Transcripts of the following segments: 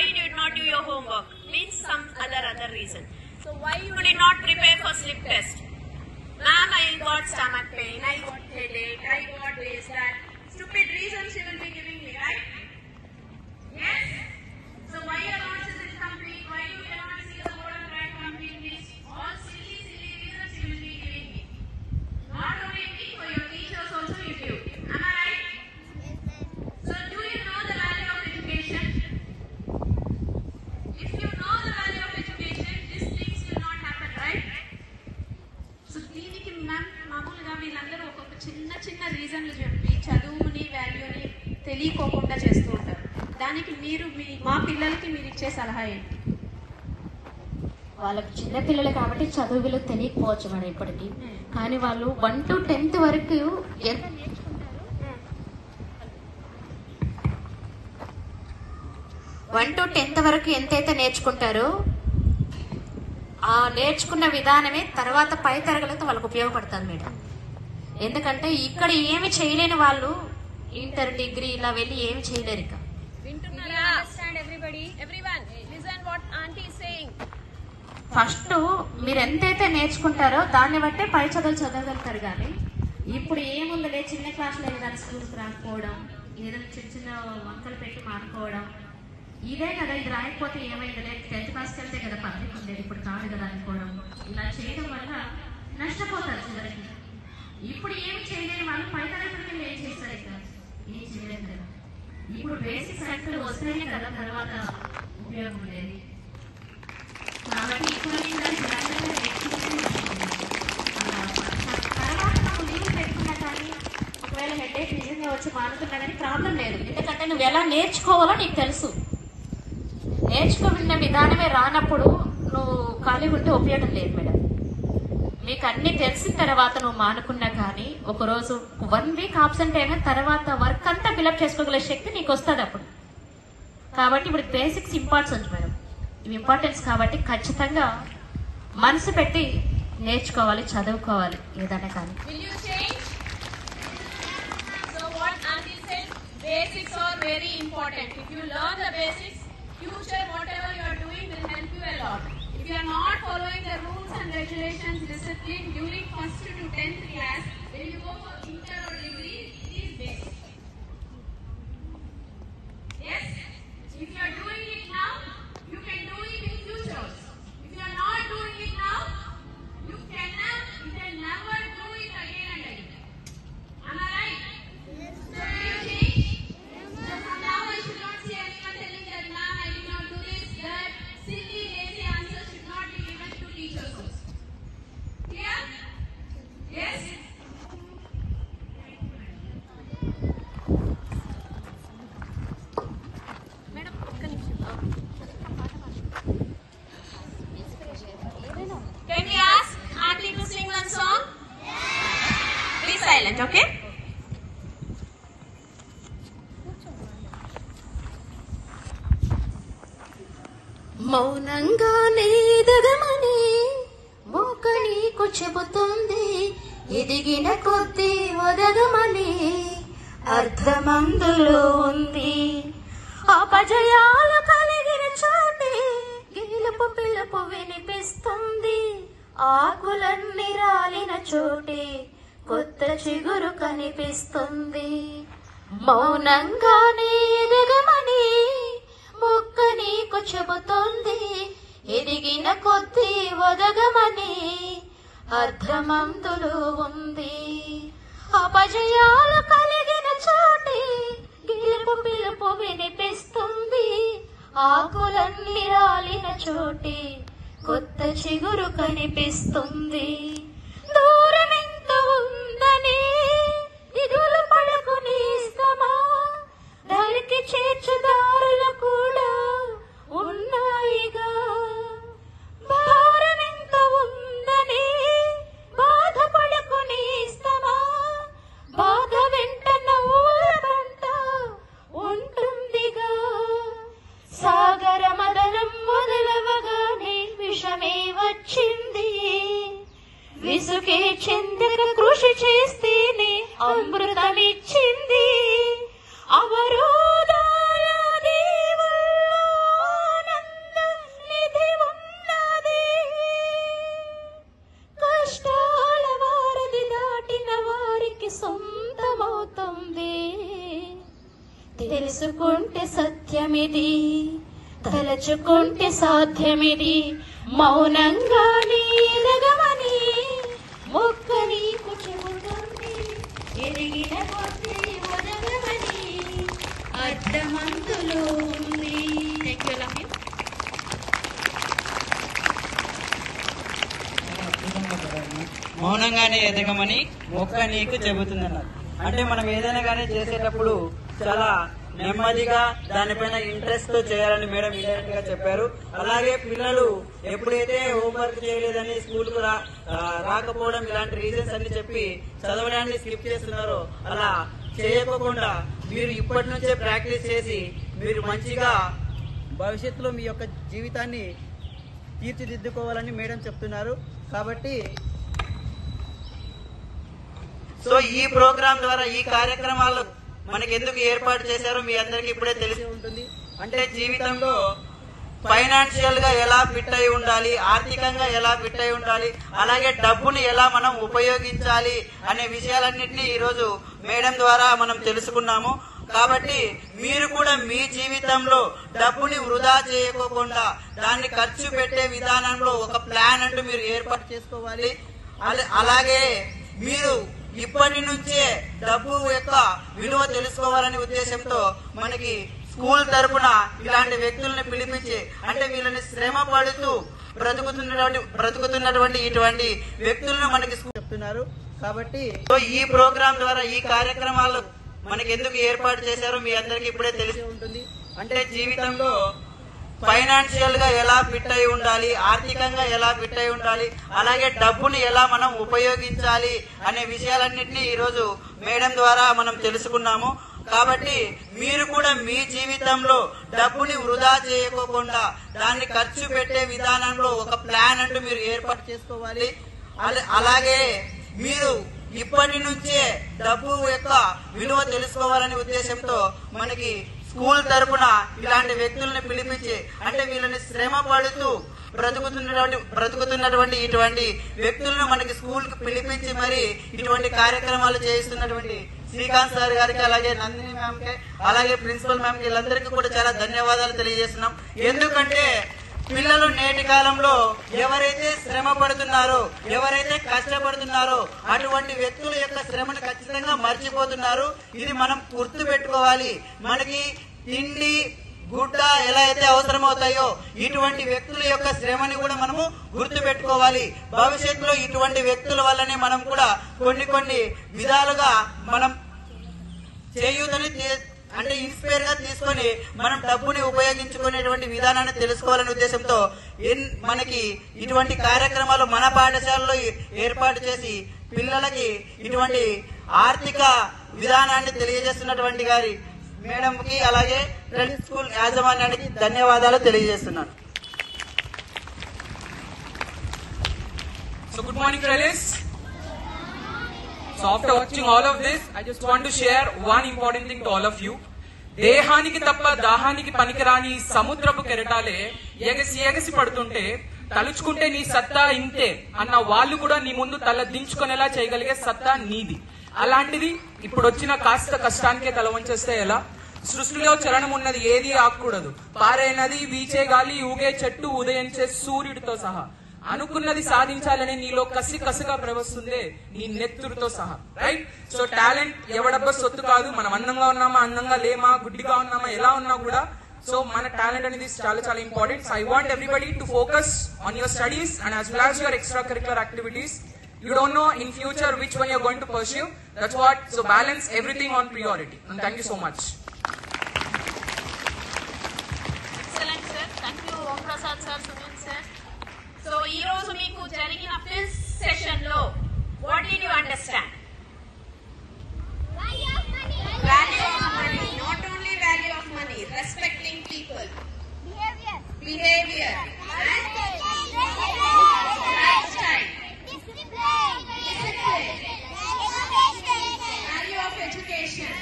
you did not do your homework? Means some other reason. So why you did not prepare for sleep test? Ma'am, I got stomach pain, I got headache, I got this, that. Stupid reasons she will be giving me, right? Yes? So why your notes is incomplete? Why you cannot see the board and write completely? All silly reasons she will be giving me. Not only me, for your teachers also you give. Am I right? So do you know the value of education? If you know the value of education, these things will not happen, right? So దీనికి ma'am మామూలుగా వీళ్ళందరూ ఒక్కొక్క చిన్న రీజన్లు చెప్పి చదువుని వాల్యూని తెలియకోకుండా చేస్తూ ఉంటారు. దానికి మీరు మా పిల్లలకి మీరు ఇచ్చే సలహా ఏంటి? వాళ్ళకి చిన్న పిల్లలు కాబట్టి చదువు విలువ తెలియకపోవచ్చు మేడం ఇప్పటికీ. కానీ వాళ్ళు 1 to 10th వరకు ఎంత నేర్చుకుంటారు, 1 to 10th వరకు ఎంతైతే నేర్చుకుంటారో ఆ నేర్చుకున్న విధానమే తర్వాత పై తరగతిలో వాళ్ళకు ఉపయోగపడుతుంది మేడం. ఎందుకంటే ఇక్కడ ఏమి చేయలేని వాళ్ళు ఇంటర్ డిగ్రీ ఇలా వెళ్ళి ఏమి చేయలేరు. ఇక ఫస్ట్ మీరు ఎంతైతే నేర్చుకుంటారో దాన్ని బట్టే పై చదువులు చదవగలుగుతారు. కానీ ఇప్పుడు ఏముందలే చిన్న క్లాసులో ఏదైనా స్కూల్కి రాకపోవడం, ఏదైనా చిన్న వంకలు పెట్టి మానుకోవడం, ఇదే కదా. ఇది రాయకపోతే ఏమైందిలే 10th క్లాస్కి వెళ్తే కదా పబ్లిక్ ఉండేది, ఇప్పుడు కాదు కదా అనుకోవడం, ఇలా చేయడం వల్ల నష్టపోతారు చివరికి. ఇప్పుడు ఏమి చేయలేని వాళ్ళు పై తరగతికి ఏం చేస్తారు? ఇక ఏం చేయలేదు కదా. ఇప్పుడు బేసిక్ సైకిల్ వస్తేనే కదా తర్వాత ఉపయోగం ఉండేది. కాబట్టి తర్వాత నువ్వు లీవ్ పెట్టుకున్నా కానీ ఒకవేళ హెడేక్ నిజంగా వచ్చి మానుకున్నా కానీ ప్రాబ్లం లేదు. ఎందుకంటే నువ్వు ఎలా నేర్చుకోవాలో నీకు తెలుసు. నేర్చుకున్న విధానమే రానప్పుడు నువ్వు ఖాళీగా ఉంటే ఉపయోగం లేదు మేడం. మీకు అన్ని తెలిసిన తర్వాత నువ్వు మానుకున్నా కానీ ఒకరోజు 1 వీక్ ఆబ్సెంట్ అయినా తర్వాత వర్క్ అంతా ఫిలప్ చేసుకోగల శక్తి నీకు వస్తుంది అప్పుడు. కాబట్టి ఇప్పుడు బేసిక్స్ ఇంపార్టెన్స్ మేడం, ఇవి ఇంపార్టెన్స్. కాబట్టి ఖచ్చితంగా మనసు పెట్టి నేర్చుకోవాలి, చదువుకోవాలి ఏదైనా కానీ. Basics are very important. If you learn the basics, future whatever you are doing will help you a lot. If you are not following the rules and regulations, discipline during 1st to 10th class, when you go for inter or degree, it is basic. Yes? If you are doing it now, you can do it in future. If you are not doing it now, you can never do it again and again. Am I right? Yes, sir. So do you change? So from now I should not see anyone telling that, ma'am, I did not do this, that. Silly, lazy answers should not be given to teachers also. Clear? Yes? Madam, can we ask Auntie to sing one song? Be silent, okay? మౌనంగానే ఎదగమని మోక నీకు చెబుతుంది, ఎదిగిన కొద్దీ ఒదగమని అర్థమందులో ఉంది. అపజయాలు కలిగిన చోటే గెలుపు పిలుపు వినిపిస్తుంది, ఆకులన్నీ రాలిన చోటే కొత్త చిగురు కనిపిస్తుంది. మౌనంగానే ఎదగమని మొక్క నీకు చెబుతుంది, ఎదిగిన కొద్దీ ఒదగమని అర్థమందులో ఉంది. అపజయాలు కలిగిన చోటే గెలుపు పిలుపు వినిపిస్తుంది, ఆకులన్నీ రాలిన చోటే కొత్త చిగురు కనిపిస్తుంది. దూరం ఎంత ఉందని దిగులు పడకు నేస్తమా, దారికి చేర్చు దారులు కూడా ఉన్నాయిగా. భారం ఎంత ఉందని బాధపడకు నేస్తమా, బాధ వెంట నవ్వుల పంట ఉంటుందిగా. సాగర మదనం మొదలవగానే విషమే వచ్చింది, విసుగే చెందక కృషి చేస్తేనే అమృతమిచ్చింది. అవరోధాల దేవుళ్ళో తెలుసుకుంటే సత్యమిది, తలచుకుంటే సాధ్యమిది. మౌనంగానే ఎదగమని మొక్క నీకు చెబుతుంది, ఎదిగిన కొద్ది ఒదగమని అర్థమంతులు ఉంది. మౌనంగానే ఎదగమని మొక్క నీకు చెబుతుందన్నారు. అంటే మనం ఏదైనా కానీ చేసేటప్పుడు చాలా నెమ్మదిగా దానిపైన ఇంట్రెస్ట్ తో చేయాలని మేడం ఇండైరెక్ట్ గా చెప్పారు. అలాగే పిల్లలు ఎప్పుడైతే హోంవర్క్ చేయలేదని స్కూల్ కు రాకపోవడం ఇలాంటి రీజన్స్ అన్ని చెప్పి చదవడాన్ని స్కిప్ చేస్తున్నారో అలా చేయకుండా మీరు ఇప్పటి నుంచే ప్రాక్టీస్ చేసి మీరు మంచిగా భవిష్యత్తులో మీ యొక్క జీవితాన్ని తీర్చిదిద్దుకోవాలని మేడం చెప్తున్నారు. కాబట్టి సో ఈ ప్రోగ్రాం ద్వారా ఈ కార్యక్రమాలు మనకి ఎందుకు ఏర్పాటు చేశారో మీ అందరికీ ఇప్పుడే తెలిసి ఉంటుంది. అంటే జీవితంలో ఫైనాన్షియల్ గా ఎలా ఫిట్ అయి ఉండాలి, ఆర్థికంగా ఎలా ఫిట్ అయి ఉండాలి, అలాగే డబ్బుని ఎలా మనం ఉపయోగించాలి అనే విషయాలన్నింటినీ ఈరోజు మేడం ద్వారా మనం తెలుసుకున్నాము. కాబట్టి మీరు కూడా మీ జీవితంలో డబ్బుని వృధా చేయకోకుండా దాన్ని ఖర్చు పెట్టే విధానంలో ఒక ప్లాన్ అంటూ మీరు ఏర్పాటు చేసుకోవాలి. అలాగే మీరు ఇప్పటి నుంచే డబ్బు యొక్క విలువ తెలుసుకోవాలనే ఉద్దేశంతో మనకి స్కూల్ తరపున ఇలాంటి వ్యక్తులను పిలిపించి, అంటే వీళ్ళని శ్రమ పడుతూ బ్రతుకుతున్నటువంటి ఇటువంటి వ్యక్తులను మనకి చెప్తున్నారు. కాబట్టి ఈ ప్రోగ్రాం ద్వారా ఈ కార్యక్రమాలు మనకి ఎందుకు ఏర్పాటు చేశారో మీ అందరికీ ఇప్పుడే తెలిసి ఉంటుంది. అంటే జీవితంలో ఫైనాన్షియల్ గా ఎలా ఫిట్ అయి ఉండాలి, ఆర్థికంగా ఎలా ఫిట్ అయి ఉండాలి, అలాగే డబ్బుని ఎలా మనం ఉపయోగించాలి అనే విషయాలన్నింటినీ ఈరోజు మేడం ద్వారా మనం తెలుసుకున్నాము. కాబట్టి మీరు కూడా మీ జీవితంలో డబ్బుని వృధా చేయకోకుండా దాన్ని ఖర్చు పెట్టే విధానంలో ఒక ప్లాన్ అంటూ మీరు ఏర్పాటు చేసుకోవాలి. అలాగే మీరు ఇప్పటి నుంచే డబ్బు యొక్క విలువ తెలుసుకోవాలనే ఉద్దేశంతో మనకి స్కూల్ తరపున ఇలాంటి వ్యక్తులను పిలిపించి, అంటే వీళ్ళని శ్రమ పడుతూ బ్రతుకుతున్నటువంటి ఇటువంటి వ్యక్తులను మనకి స్కూల్ కి పిలిపించి మరి ఇటువంటి కార్యక్రమాలు చేయిస్తున్నటువంటి శ్రీకాంత్ సార్ గారికి, అలాగే నందిని మ్యామ్ కి, అలాగే ప్రిన్సిపల్ మ్యామ్ కి వీళ్ళందరికీ కూడా చాలా ధన్యవాదాలు తెలియజేస్తున్నాం. ఎందుకంటే పిల్లలు నేటి కాలంలో ఎవరైతే శ్రమ పడుతున్నారో, ఎవరైతే కష్టపడుతున్నారో అటువంటి వ్యక్తుల యొక్క శ్రమను ఖచ్చితంగా మర్చిపోతున్నారు. ఇది మనం గుర్తు పెట్టుకోవాలి. మనకి తిండి గుడ్డ ఎలా అయితే అవసరమవుతాయో ఇటువంటి వ్యక్తుల యొక్క శ్రమని కూడా మనము గుర్తు పెట్టుకోవాలి. భవిష్యత్తులో ఇటువంటి వ్యక్తుల వల్లనే మనం కూడా కొన్ని విధాలుగా మనం చేయూతని అంటే ఇన్స్పైర్ గా తీసుకొని మనం డబ్బుని ఉపయోగించుకునేటువంటి విధానాన్ని తెలుసుకోవాలనే ఉద్దేశంతో మనకి ఇటువంటి కార్యక్రమాలు మన పాఠశాలలో ఏర్పాటు చేసి పిల్లలకి ఇటువంటి ఆర్థిక విధానాన్ని తెలియజేస్తున్నటువంటి గారి మేడం కి, అలాగే క్రెడిట్ స్కూల్ యాజమాన్యానికి ధన్యవాదాలు తెలియజేస్తున్నాను. So good morning, fellas. So after watching all of this, I just want to share one important thing to all of you. దేహానికి తప్ప దాహానికి పనికిరాని సముద్రపు కెరటాలే ఎగసి పడుతుంటే తలుచుకుంటే నీ సత్తా ఇంతే అన్న వాళ్ళు కూడా నీ ముందు తల దించుకునేలా చేయగలిగే సత్తా నీది. అలాంటిది ఇప్పుడు వచ్చిన కాస్త కష్టానికే తల వంచేస్తే ఎలా? సృష్టిలో చలనం ఉన్నది ఏది ఆగకూడదు. పారే నది, వీచే గాలి, ఊగే చెట్టు, ఉదయించే సూర్యుడితో సహా అనుకున్నది సాధించాలని నీలో కసిగా ప్రవహిస్తుందే నీ నెత్తురుతో సహా. రైట్? సో టాలెంట్ ఎవడబ్బా సొత్తు కాదు. మనం అందంగా ఉన్నామా, అందంగా లేమా, గుడ్డిగా ఉన్నామా, ఎలా ఉన్నా కూడా సో మన టాలెంట్ అనేది చాలా important. So I want everybody to focus on your studies and as well as your extra curricular activities. You don't know in future which one you're going to pursue. That's what. So balance everything on priority. And thank you so much. Excellent, sir. Thank you, Om Prasad sir, Sunil sir. So, ee roju meeku jarigina fifth session lo what did you understand? Value of money. Value of money. Not only value of money. Respecting people. Behavior. And lifestyle. Value of education.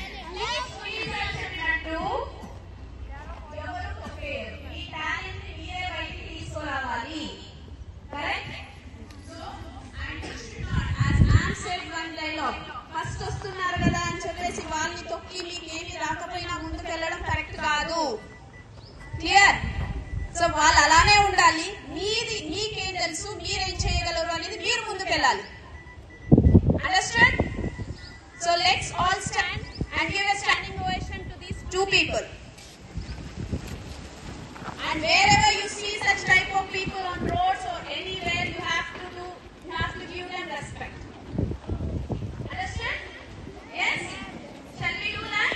తీసుకెళ్ళాలి. Understood? So let's all stand and give a standing ovation to these two people. And wherever you see such type of people on roads or anywhere, you have to give them respect. Understand? Yes? Shall we do that?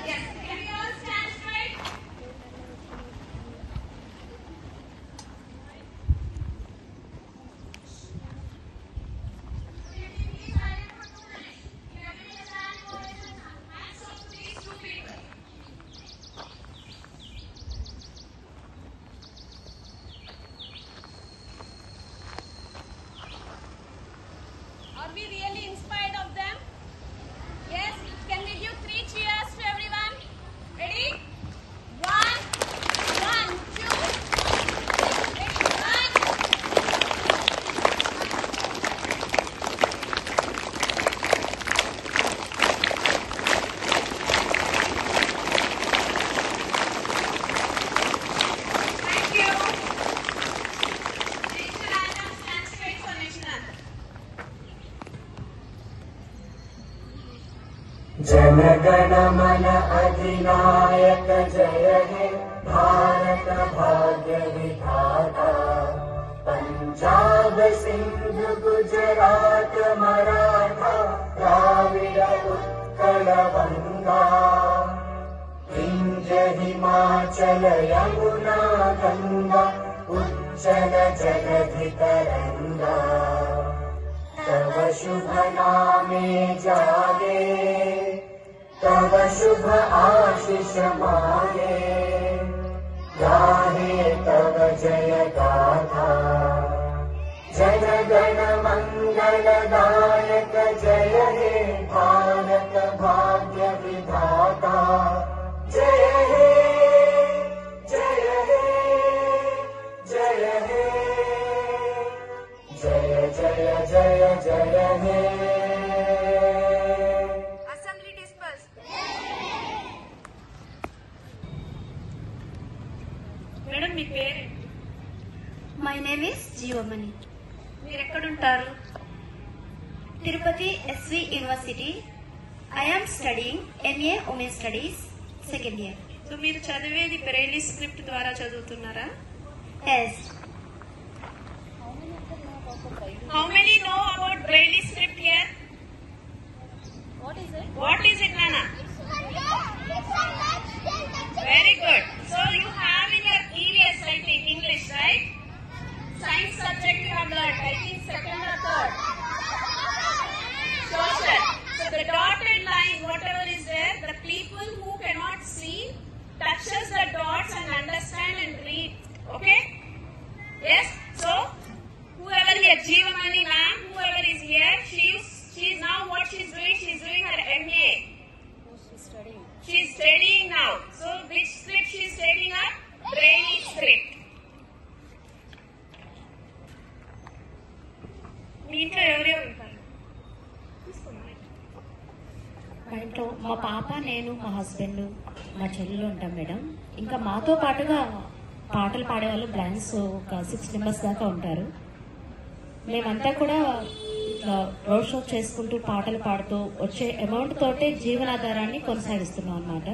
Yes. Can we all stand straight? Are we really inspired of them? Yes? Can we give 3 cheers to everyone? Ready? 1, 2, ready? 1. Thank you. National anthem, stand straight for national anthem. Jana Gana मन अधिनायक जय हे भारत भाग्य विधाता पंजाब सिंध गुजरात मराठा द्राविड उत्कल गंगा विंध्य हिमाचल यमुना गंगा उज्जल जलधि तरंगा तव शुभ नामे जागे तव शुभ आशीष मागे गाहे तव जय गाथा जन गण मंगल दायक जय हे भारत भाग्य विधाता जय हे जय हे जय हे जय जय जय जय हे Assembly dispersed. మేడం మీ పేరు? My name is Jeevamani. మీరు ఎక్కడుంటారు? Tirupati SV University. I am studying MA Women Studies, second year. So మీరు చదివేది బ్రెయిలీ స్క్రిప్ట్ ద్వారా చదువుతున్నారా? Yes. How many know about Braille script here? What is it, Nana? Very good. So you have in your EVS, I think, English, right? Science subject you have learned, I think second or third. Social. So the dotted line, whatever is there, the people who cannot see touches the dots and understand and read. Okay? Yes? So whoever here, Jeevamani ma'am, whoever is here, she is now what she is doing her MA. She is studying now. So which script she is taking up? Braille script. మీ ఇంట్లో ఎవరెవరు ఉంటారు? మా ఇంట్లో మా పాప, నేను, మా husband, మా చెల్లెలు ఉంటాం మేడం. ఇంకా మాతో పాటుగా పాటలు పాడేవాళ్ళు బ్లాంక్స్ ఒక 6 మెంబర్స్ దాకా ఉంటారు. మేమంతా కూడా ఇట్లా రోడ్ షో చేసుకుంటూ పాటలు పాడుతూ వచ్చే అమౌంట్ తోటే జీవనాధారాన్ని కొనసాగిస్తున్నాం అన్నమాట.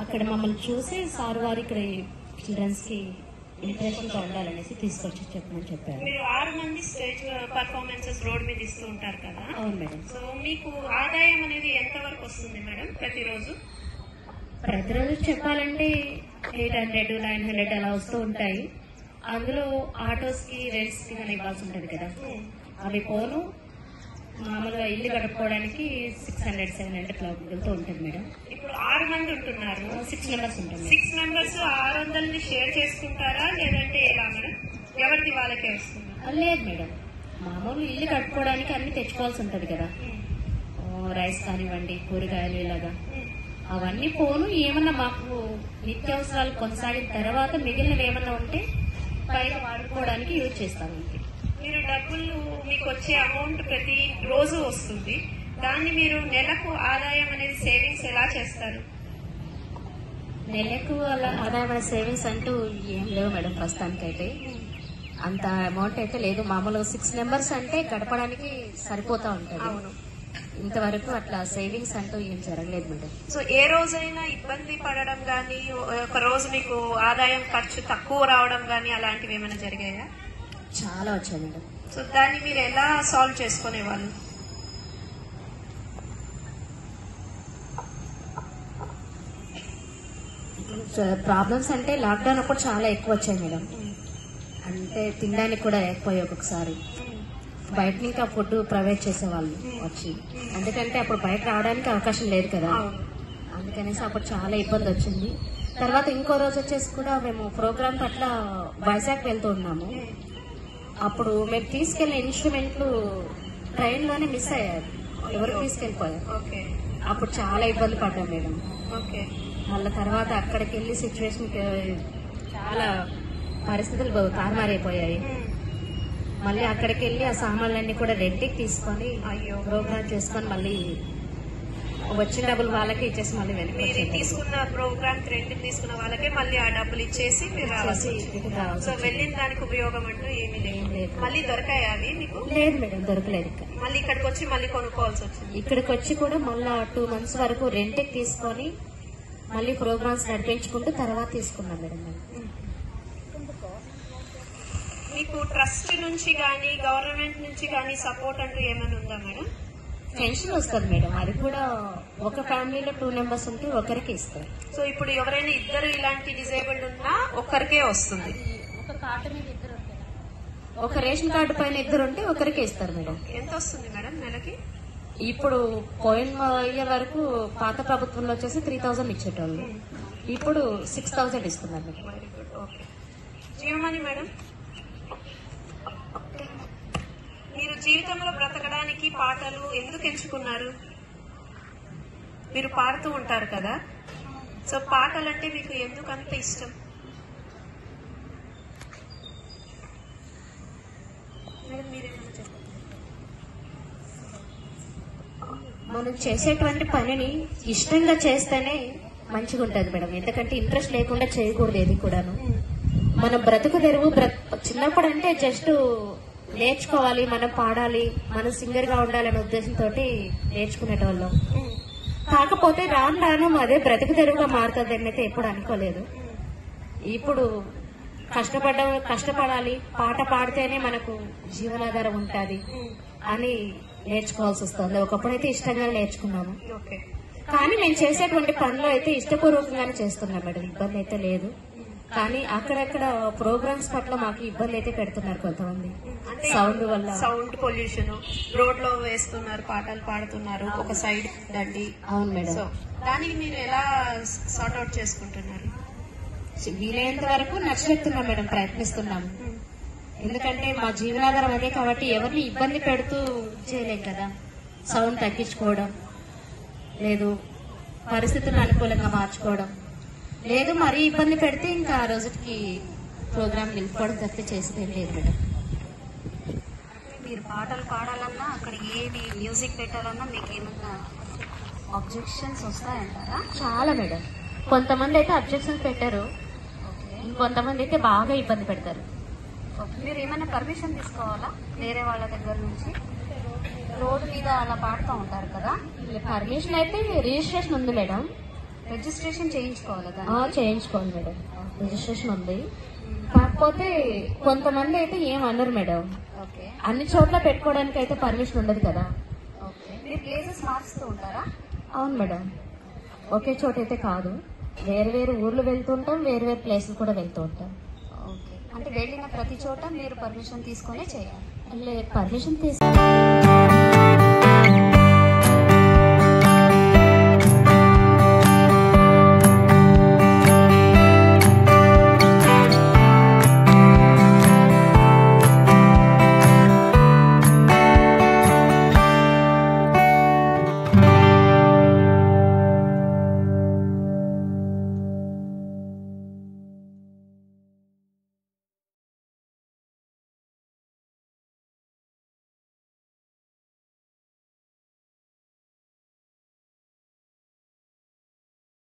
అక్కడ మమ్మల్ని చూసి సార్ వారు ఇక్కడ చిల్డ్రన్స్ కి ఇంప్రెషన్ గా ఉండాలనేసి తీసుకొచ్చి చెప్పమని చెప్పారు. మీరు 6 మంది స్టేజ్ పర్ఫార్మెన్సెస్ రోడ్ మీద ఇస్తూ ఉంటారు కదా? అవును మేడం. సో మీకు ఆదాయం అనేది ఎంత వరకు వస్తుంది మేడం ప్రతిరోజు? ప్రతిరోజు చెప్పాలంటే 800, 900 అలా వస్తూ ఉంటాయి. అందులో ఆటోస్ కి, రెంట్స్ కి కానీ ఇవ్వాల్సి ఉంటుంది కదా, అవి పోను. మామూలుగా ఇల్లు గడుపుకోవడానికి 600, 700 అలా మిగులుతూ ఉంటుంది మేడం. ఇప్పుడు 6 మంది ఉంటున్నారు, 6 మెంబర్స్ ఉంటాం. 6 మెంబర్స్ 600ని షేర్ చేసుకుంటారా లేదంటే ఎలా మేడం? ఎవరికి వాళ్ళకే వస్తుందా? లేదు మేడం, మామూలు ఇల్లు కట్టుకోవడానికి అన్ని తెచ్చుకోవాల్సి ఉంటది కదా, రైస్ కానివ్వండి, కూరగాయలు ఇలాగా, అవన్నీ పోను. ఏమన్నా మాకు నిత్యావసరాలు కొనసాగిన తర్వాత మిగిలినవి ఏమన్నా ఉంటే పైన వాడుకోవడానికి యూజ్ చేస్తాము. మీరు డబ్బులు మీకు వచ్చే అమౌంట్ ప్రతి రోజు వస్తుంది, దాన్ని మీరు నెలకు ఆదాయం అనేది సేవింగ్స్ ఎలా చేస్తారు? నెలకు అలా ఆదాయమైన సేవింగ్స్ అంటూ ఏం లేవు మేడం ప్రస్తుతానికైతే. అంత అమౌంట్ అయితే లేదు. మామూలుగా 6 మెంబర్స్ అంటే గడపడానికి సరిపోతా ఉంటుంది. అవును. ఇంతవరకు అట్లా సేవింగ్స్ అంటూ ఏం జరగలేదు మేడం. సో ఏ రోజైనా ఇబ్బంది పడడం గానీ, ఒక రోజు మీకు ఆదాయం ఖర్చు తక్కువ రావడం గానీ అలాంటివి ఏమైనా జరిగాయా? చాలా వచ్చాయి మేడం. సో దాన్ని మీరు ఎలా సాల్వ్ చేసుకునేవాళ్ళు? ప్రాబ్లమ్స్ అంటే లాక్డౌన్ అప్పుడు చాలా ఎక్కువ వచ్చాయి మేడం. అంటే తినడానికి కూడా లేకపోయాయి ఒక్కొక్కసారి. బయట నుంచి ఆ ఫుడ్ ప్రొవైడ్ చేసేవాళ్ళు వచ్చి, ఎందుకంటే అప్పుడు బయట రావడానికి అవకాశం లేదు కదా, అందుకనేసి అప్పుడు చాలా ఇబ్బంది వచ్చింది. తర్వాత ఇంకో రోజు వచ్చేసి కూడా మేము ప్రోగ్రామ్ అట్లా వైజాగ్ వెళ్తూ ఉన్నాము. అప్పుడు మేము తీసుకెళ్లిన ఇన్స్ట్రుమెంట్లు ట్రైన్ లోనే మిస్ అయ్యారు, ఎవరు తీసుకెళ్లిపోయారు. అప్పుడు చాలా ఇబ్బంది పడ్డాం మేడం. మళ్ళీ తర్వాత అక్కడికి వెళ్లి సిచ్యువేషన్ చాలా పరిస్థితులు తారుమారైపోయాయి. మళ్ళీ అక్కడికి వెళ్లి ఆ సామాన్లన్నీ కూడా రెంట్కి తీసుకొని ప్రోగ్రామ్ చేసుకొని మళ్ళీ వచ్చిన డబ్బులు వాళ్ళకి ఇచ్చేసి మళ్ళీ మీరు తీసుకున్న ప్రోగ్రామ్ రెంట్ తీసుకున్న వాళ్ళకే మళ్ళీ ఆ డబ్బులు ఇచ్చేసి మీరు రావాలి. సో వెళ్ళిన దానికి ఉపయోగం అంటూ ఏమీ లేదు. మళ్ళీ దొరకాయా అవి మీకు? లేదు మేడం, దొరకలేదు. మళ్ళీ ఇక్కడికి వచ్చి మళ్ళీ కొనుక్కోవాల్సి వచ్చింది. ఇక్కడికి వచ్చి కూడా మళ్ళీ 2 months వరకు రెంట్కి తీసుకొని మళ్ళీ ప్రోగ్రామ్స్ నడిపించుకుంటూ తర్వాత తీసుకున్నాం మేడం. మీకు ట్రస్ట్ నుంచి గానీ గవర్నమెంట్ నుంచి గానీ సపోర్ట్ అంటూ ఏమైనా ఉందా మేడం? పెన్షన్ వస్తుంది మేడం, అది కూడా ఒక ఫ్యామిలీలో 2 members ఉంటే ఒకరికి ఇస్తారు. సో ఇప్పుడు ఎవరైనా ఇద్దరు ఇలాంటి డిజేబుల్డ్ ఉన్నా ఒక్కరికే వస్తుంది. ఒక రేషన్ కార్డు పైన 2 ఉంటే ఒకరికి ఇస్తారు మేడం. ఎంత వస్తుంది మేడం నెలకి? ఇప్పుడు పోయిన ఇయర్ వరకు పాత ప్రభుత్వంలో వచ్చేసి 3000 ఇచ్చేటోళ్ళు, ఇప్పుడు 6000 ఇస్తున్నారు madam. Very good. Okay. Jeevamani madam, మీరు జీవితంలో బ్రతకడానికి పాటలు ఎందుకు ఎంచుకున్నారు? మీరు పాడుతూ ఉంటారు కదా, సో పాటలంటే మీకు ఎందుకు అంత ఇష్టం? మేడం మీరేమైనా చెప్పండి. మనం చేసేటువంటి పనిని ఇష్టంగా చేస్తేనే మంచిగా ఉంటుంది మేడం, ఎందుకంటే ఇంట్రెస్ట్ లేకుండా చేయకూడదు ఏది కూడాను. మన బ్రతుకు తెరువు చిన్నప్పుడు అంటే జస్ట్ నేర్చుకోవాలి, మనం పాడాలి, మనం సింగర్ గా ఉండాలనే ఉద్దేశంతో నేర్చుకునేటోళ్ళం. కాకపోతే రాను రాను అదే బ్రతుకు తెరువుగా మారుతుందని అయితే ఎప్పుడు అనుకోలేదు. ఇప్పుడు కష్టపడాలి, పాట పాడితేనే మనకు జీవనాధారం ఉంటుంది అని నేర్చుకోవాల్సి వస్తుంది. ఒకప్పుడైతే ఇష్టంగా నేర్చుకున్నాము, కానీ మేము చేసేటువంటి పనిలో అయితే ఇష్టపూర్వకంగానే చేస్తున్నాం మేడం, ఇబ్బంది అయితే లేదు. కానీ అక్కడక్కడ ప్రోగ్రామ్స్ పట్ల మాకు ఇబ్బంది అయితే పెడుతున్నారు కొంతమంది, సౌండ్ వల్ల. సౌండ్ పొల్యూషన్, రోడ్ లో వేస్తున్నారు, పాటలు పాడుతున్నారు, ఒక సైడ్ దండి. అవును మేడం. సో దానికి మీరు ఎలా సార్ట్ అవుట్ చేసుకుంటున్నారు? వీలైనంత వరకు నచ్చలేస్తున్నాం మేడం, ప్రయత్నిస్తున్నాము. ఎందుకంటే మా జీవనాధారం అదే కాబట్టి ఎవరిని ఇబ్బంది పెడుతూ చేయలేం కదా. సౌండ్ తగ్గించుకోవడం లేదు, పరిస్థితులను అనుకూలంగా మార్చుకోవడం లేదు, మరీ ఇబ్బంది పెడితే ఇంకా ఆ రోజుకి ప్రోగ్రామ్ నిలుపుకోవడం తప్పి చేసేది ఏం లేదు మేడం. మీరు పాటలు పాడాలన్నా అక్కడ ఏది మ్యూజిక్ పెట్టాలన్నా మీకు ఏమన్నా అబ్జెక్షన్స్ వస్తాయంటారా? చాలా మేడం, కొంతమంది అయితే అబ్జెక్షన్స్ పెట్టారు, ఇంకొంతమంది అయితే బాగా ఇబ్బంది పెడతారు. మీరు ఏమైనా పర్మిషన్ తీసుకోవాలా వేరే వాళ్ళ దగ్గర నుంచి? రోడ్డు మీద అలా పాడుతూ ఉంటారు కదా, పర్మిషన్ అయితే రిజిస్ట్రేషన్ ఉంది మేడం. రిజిస్ట్రేషన్ చేయించుకోవాలి కదా? చేయించుకోండి మేడం, రిజిస్ట్రేషన్ ఉంది. కాకపోతే కొంతమంది అయితే ఏం అనరు మేడం, అన్ని చోట్ల పెట్టుకోవడానికి అయితే పర్మిషన్ ఉండదు కదా. మీరు ప్లేసెస్ మార్చుతూ ఉంటారా? అవును మేడం, ఒకే చోట అయితే కాదు, వేరు వేరు ఊర్లు వెళ్తుంటాం, వేరు వేరు ప్లేసులు కూడా వెళ్తూ ఉంటాం. అంటే వెళ్ళిన ప్రతి చోట మీరు పర్మిషన్ తీసుకునే చేయాలి? పర్మిషన్ తీసుకు